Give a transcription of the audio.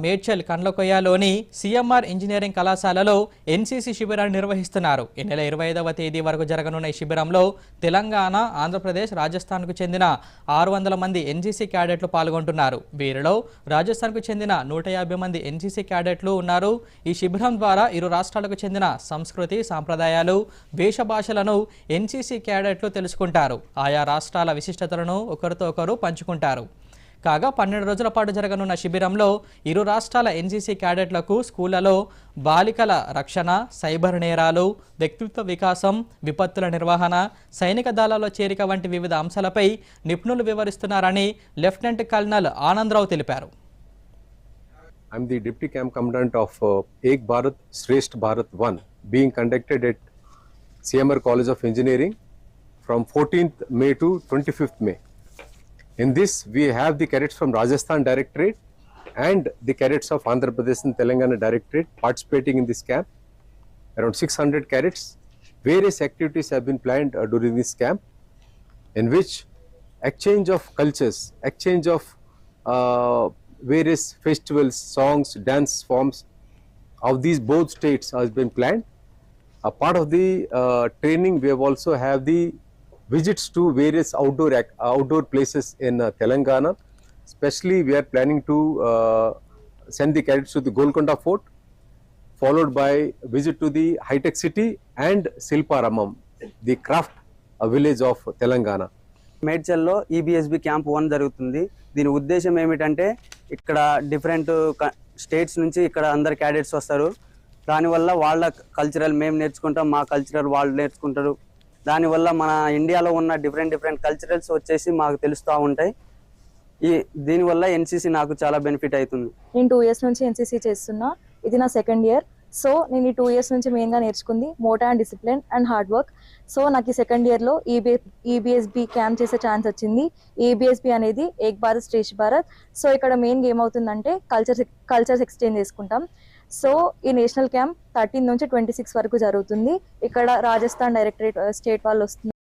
Medchal కండ్లకొయ్యలోని CMR engineering కళాశాలలో NCC శిబిరాన్ని నిర్వహిస్తున్నారు. ఈ నెల 25వ తేదీ వరకు జరగనున్న ఈ శిబిరంలో తెలంగాణ, ఆంధ్రప్రదేశ్, రాజస్థాన్కు చెందిన 600 మంది ఎన్సీసీ క్యాడెట్లు పాల్గొంటున్నారు. వీరిలో రాజస్థాన్కు చెందిన 150 మంది ఎన్సీసీ క్యాడెట్లు ఉన్నారు. ఈ శిబిరం ద్వారా ఇరు రాష్ట్రాలకు చెందిన సంస్కృతి, సాంప్రదాయాలు, వేషభాషలను ఎన్సీసీ క్యాడెట్లు తెలుసుకుంటారు. ఆయా రాష్ట్రాల విశిష్టతలను ఒకరితో ఒకరు పంచుకుంటారు. కాగా 12 రోజుల పాటు జరగనున్న శిబిరంలో ఇరు రాష్ట్రాల ఎన్సీసీ క్యాడెట్లకు స్కూళ్లలో బాలికల రక్షణ, సైబర్ నేరాలు, వ్యక్తిత్వ వికాసం, విపత్తుల నిర్వహణ, సైనిక దళాల్లో చేరిక వంటి వివిధ అంశాలపై నిపుణులు వివరిస్తున్నారని లెఫ్టినెంట్ కల్నల్ ఆనందరావు తెలిపారు. I am the Deputy Camp Commandant of Ek Bharat Shresth Bharat 1 being conducted at CMR College of Engineering from 14th May to 25th May. In this, we have the cadets from Rajasthan Directorate and the cadets of Andhra Pradesh and Telangana Directorate participating in this camp. Around 600 cadets. Various activities have been planned during this camp, in which exchange of cultures, exchange of various festivals, songs, dance forms of these both states has been planned. A part of the training, we have also have the visits to various outdoor places in Telangana. Especially, we are planning to send the cadets to the Golconda Fort, followed by visit to the high-tech city and Silparamam, the craft village of Telangana. మేడ్చల్లో EBSB camp 1 జరుగుతుంది. దీని ఉద్దేశం ఏమిటంటే ఇక్కడ different states నుంచి ఇక్కడ అందరు cadets వస్తారు. దానివల్ల వాళ్ళ కల్చరల్ మేము నేర్చుకుంటాం, మా కల్చరల్ వాళ్ళు నేర్చుకుంటారు. దానివల్ల మన ఇండియాలో ఉన్న డిఫరెంట్ కల్చరల్స్ వచ్చేసి మాకు తెలుస్తూ ఉంటాయి. దీనివల్ల ఎన్సీసీ నాకు చాలా బెనిఫిట్ అవుతుంది. నేను 2 ఇయర్స్ నుంచి ఎన్సీసీ చేస్తున్నా. ఇది నా సెకండ్ ఇయర్. సో నేను ఈ 2 ఇయర్స్ నుంచి మెయిన్గా నేర్చుకుంది motto and discipline and hard work. So నాకు ఈ సెకండ్ ఇయర్లో ఈబీఎస్బీ క్యాంప్ చేసే ఛాన్స్ వచ్చింది. ఈబీఎస్బీ అనేది ఏక్ భారత్ శ్రేష్ఠ భారత్. సో ఇక్కడ మెయిన్గా ఏమవుతుందంటే కల్చర్స్ ఎక్స్చేంజ్ చేసుకుంటాం. సో ఈ నేషనల్ క్యాంప్ 13 నుంచి 26 వరకు జరుగుతుంది. ఇక్కడ రాజస్థాన్ డైరెక్టరేట్ స్టేట్ వాళ్ళు వస్తున్నారు.